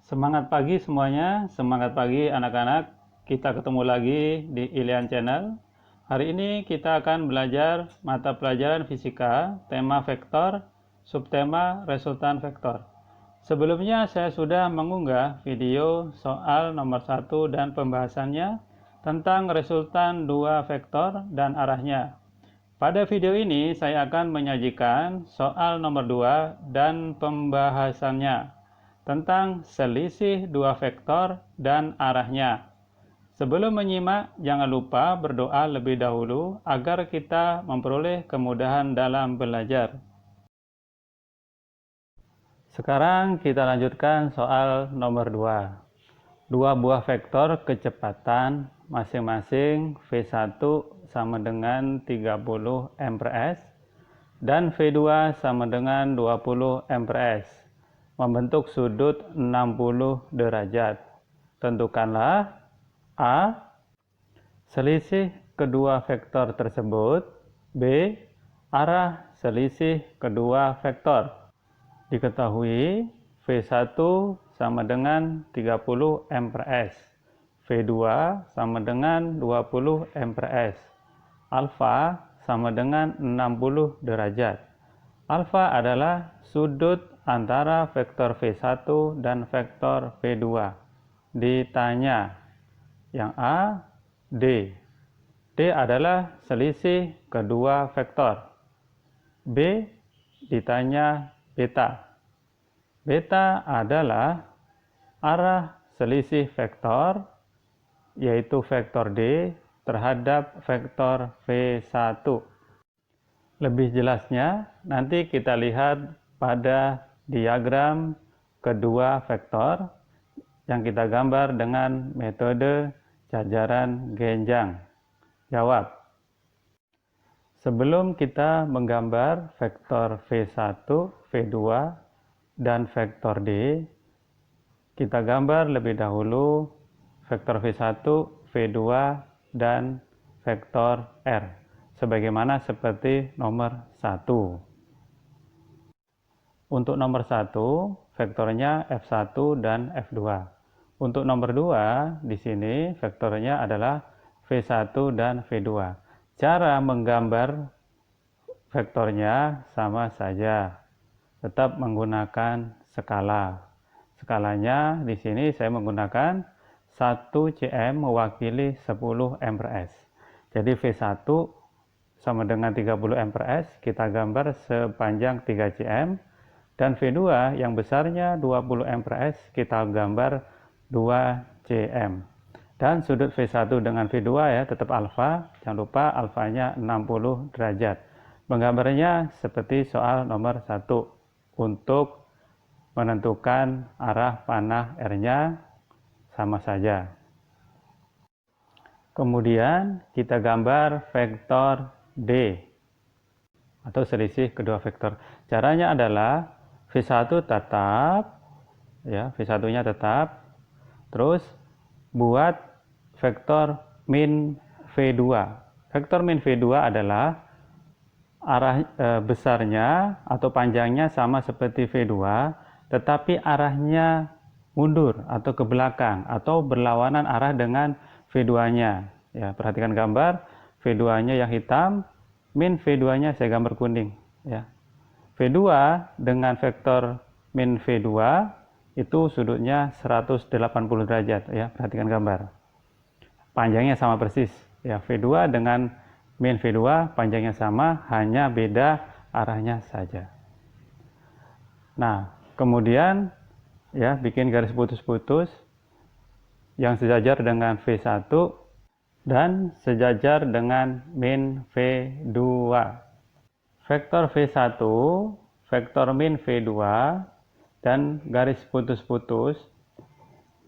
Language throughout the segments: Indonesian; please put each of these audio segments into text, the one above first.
Semangat pagi semuanya, semangat pagi anak-anak. Kita ketemu lagi di Ilian Channel. Hari ini kita akan belajar mata pelajaran fisika, tema vektor, subtema resultan vektor. Sebelumnya saya sudah mengunggah video soal nomor 1 dan pembahasannya tentang resultan dua vektor dan arahnya. Pada video ini saya akan menyajikan soal nomor 2 dan pembahasannya tentang selisih dua vektor dan arahnya. Sebelum menyimak, jangan lupa berdoa lebih dahulu agar kita memperoleh kemudahan dalam belajar. Sekarang kita lanjutkan soal nomor 2. Dua buah vektor kecepatan masing-masing V1 sama dengan 30 m/s dan V2 sama dengan 20 m/s membentuk sudut 60 derajat. Tentukanlah A. Selisih kedua vektor tersebut. B. Arah selisih kedua vektor. Diketahui V1 sama dengan 30 m/s, V2 sama dengan 20 m/s, alfa sama dengan 60 derajat. Alfa adalah sudut antara vektor V1 dan vektor V2. Ditanya yang A, D. D adalah selisih kedua vektor. B ditanya beta. Beta adalah arah selisih vektor, yaitu vektor D terhadap vektor V1. Lebih jelasnya, nanti kita lihat pada diagram kedua vektor yang kita gambar dengan metode jajaran genjang. Jawab. Sebelum kita menggambar vektor V1, V2, dan vektor D, kita gambar lebih dahulu vektor V1, V2, dan vektor R, sebagaimana seperti nomor 1. Untuk nomor 1, vektornya F1 dan F2. Untuk nomor 2, di sini vektornya adalah V1 dan V2. Cara menggambar vektornya sama saja, tetap menggunakan skala. Skalanya di sini saya menggunakan 1 cm mewakili 10 m/s. Jadi V1 sama dengan 30 m/s, kita gambar sepanjang 3 cm. Dan V2 yang besarnya 20 m/s, kita gambar 2 cm. Dan sudut V1 dengan V2 ya tetap alfa, jangan lupa alfanya 60 derajat. Menggambarnya seperti soal nomor 1 untuk menentukan arah panah R-nya sama saja. Kemudian kita gambar vektor D atau selisih kedua vektor. Caranya adalah V1 tetap, ya V1-nya tetap, terus buat vektor min V2. Vektor min V2 adalah arah besarnya atau panjangnya sama seperti V2, tetapi arahnya mundur atau ke belakang atau berlawanan arah dengan V2-nya. Ya, perhatikan gambar, V2-nya yang hitam, min V2-nya saya gambar kuning. Ya. V2 dengan vektor min V2 itu sudutnya 180 derajat. Ya, perhatikan gambar. Panjangnya sama persis. Ya, V2 dengan min V2 panjangnya sama, hanya beda arahnya saja. Nah, kemudian ya bikin garis putus-putus yang sejajar dengan V1 dan sejajar dengan min V2. Vektor V1, vektor min V2, dan garis putus-putus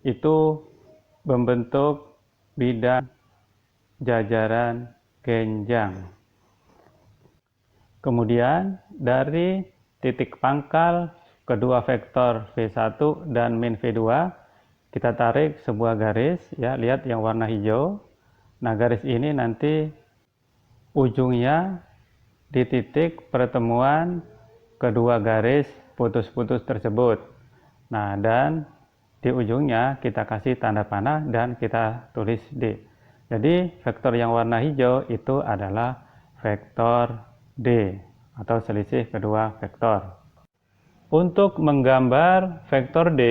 itu membentuk bidang jajaran genjang. Kemudian dari titik pangkal kedua vektor V1 dan min V2, kita tarik sebuah garis, ya, lihat yang warna hijau. Nah, garis ini nanti ujungnya di titik pertemuan kedua garis putus-putus tersebut. Nah, dan di ujungnya kita kasih tanda panah dan kita tulis D. Jadi vektor yang warna hijau itu adalah vektor D atau selisih kedua vektor. Untuk menggambar vektor D,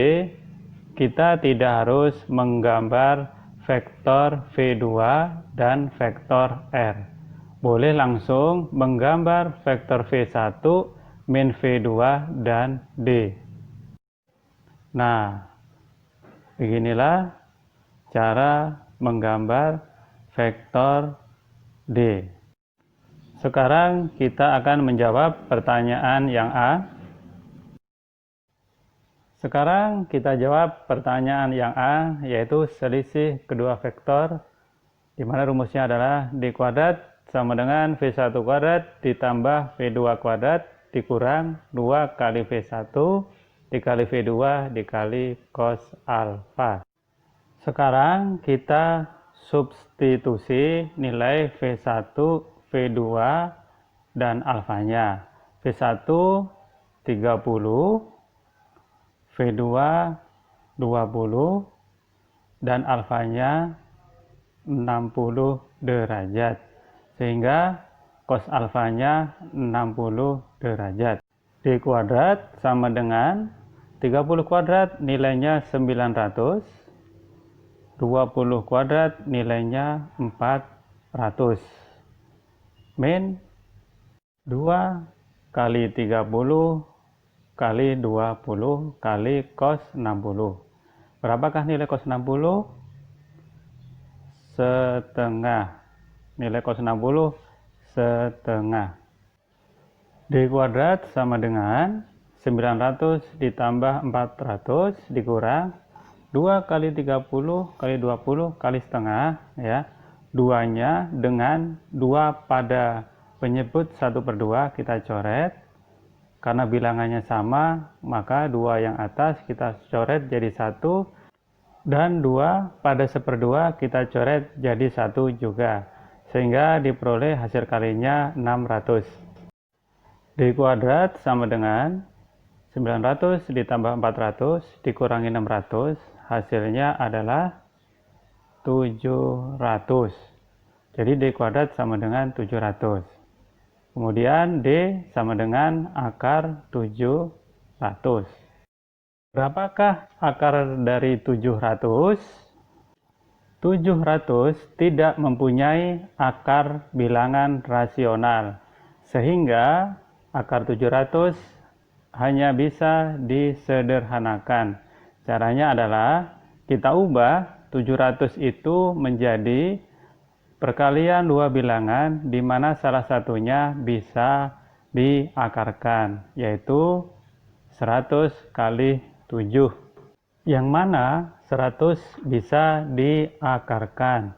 kita tidak harus menggambar vektor V2 dan vektor R. Boleh langsung menggambar vektor V1, min V2, dan D. Nah, beginilah cara menggambar vektor D. Sekarang kita akan menjawab pertanyaan yang A. Sekarang kita jawab pertanyaan yang A, yaitu selisih kedua vektor, di mana rumusnya adalah D kuadrat sama dengan V1 kuadrat ditambah V2 kuadrat dikurang 2 kali V1 dikali V2 dikali cos alfa. Sekarang kita substitusi nilai V1, V2, dan alfanya. V1 30, V2 20, dan alfanya 60 derajat. Sehingga cos alfanya 60 derajat. D kuadrat sama dengan 30 kuadrat nilainya 900, 20 kuadrat nilainya 400, min 2 kali 30 kali 20 kali cos 60. Berapakah nilai cos 60? Setengah. Nilai cos 60 setengah. D kuadrat sama dengan 900 ditambah 400 dikurang 2 kali 30 kali 20 kali setengah, ya. 2-nya dengan 2 pada penyebut 1/2 kita coret. Karena bilangannya sama, maka 2 yang atas kita coret jadi 1, dan 2 pada 1/2 kita coret jadi 1 juga, sehingga diperoleh hasil kalinya 600. D kuadrat sama dengan 900 ditambah 400 dikurangi 600, hasilnya adalah 700. Jadi D kuadrat sama dengan 700. Kemudian D sama dengan akar 700. Berapakah akar dari 700? 700 tidak mempunyai akar bilangan rasional, sehingga akar 700 hanya bisa disederhanakan. Caranya adalah kita ubah 700 itu menjadi perkalian 2 bilangan, di mana salah satunya bisa diakarkan, yaitu 100 kali 7. Yang mana 100 bisa diakarkan,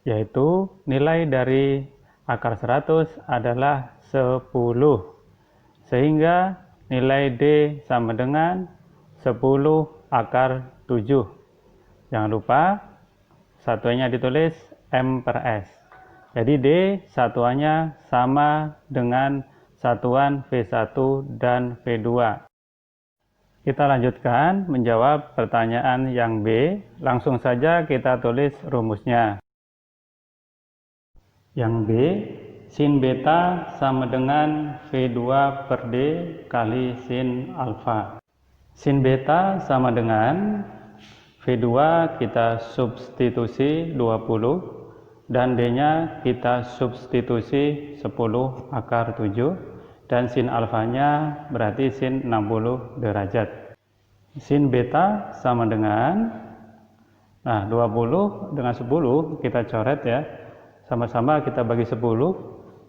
yaitu nilai dari akar 100 adalah 10. Sehingga nilai D sama dengan 10 akar 7. Jangan lupa satuannya ditulis M per S. Jadi D satuannya sama dengan satuan V1 dan V2. Kita lanjutkan menjawab pertanyaan yang B. Langsung saja kita tulis rumusnya. Yang B, sin beta sama dengan V2 per D kali sin alfa. Sin beta sama dengan V2 kita substitusi 20, dan D-nya kita substitusi 10 akar 7, dan sin alfanya berarti sin 60 derajat. Sin beta sama dengan, 20 dengan 10 kita coret ya, sama-sama kita bagi 10,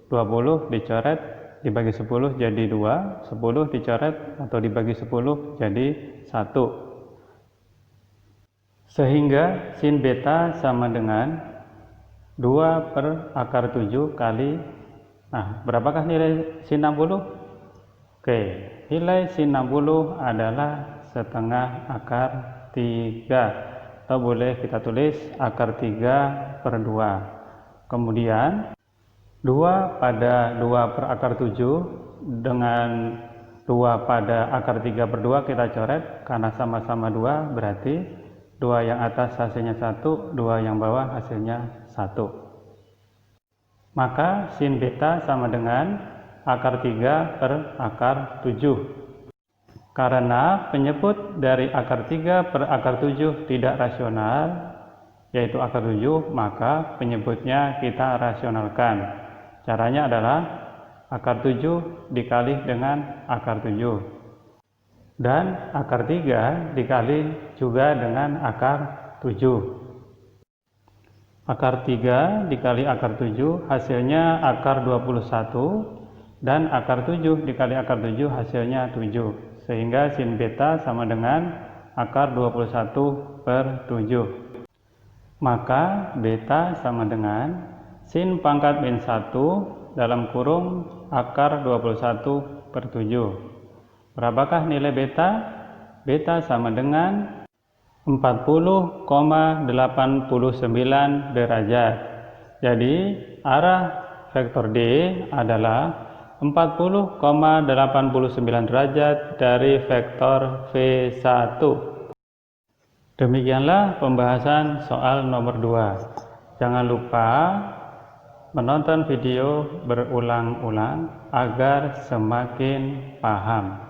20 dicoret dibagi 10 jadi 2, 10 dicoret atau dibagi 10 jadi 1. Sehingga sin beta sama dengan 2 per akar 7 kali, berapakah nilai sin 60? Oke, nilai sin 60 adalah setengah akar 3, atau boleh kita tulis akar 3 per 2. Kemudian 2 pada 2 per akar 7 dengan 2 pada akar 3/2 kita coret, karena sama-sama 2 berarti 2 yang atas hasilnya 1, 2 yang bawah hasilnya 1. Maka sin beta sama dengan akar 3 per akar 7. Karena penyebut dari akar 3 per akar 7 tidak rasional, yaitu akar 7, maka penyebutnya kita rasionalkan. Caranya adalah akar 7 dikali dengan akar 7. Dan akar 3 dikali juga dengan akar 7. Akar 3 dikali akar 7 hasilnya akar 21, dan akar 7 dikali akar 7 hasilnya 7. Sehingga sin beta sama dengan akar 21 per 7. Maka beta sama dengan sin pangkat min 1 dalam kurung akar 21 per 7. Berapakah nilai beta? Beta sama dengan 40,89 derajat. Jadi arah vektor D adalah 40,89 derajat dari vektor V1. Demikianlah pembahasan soal nomor 2. Jangan lupa menonton video berulang-ulang agar semakin paham.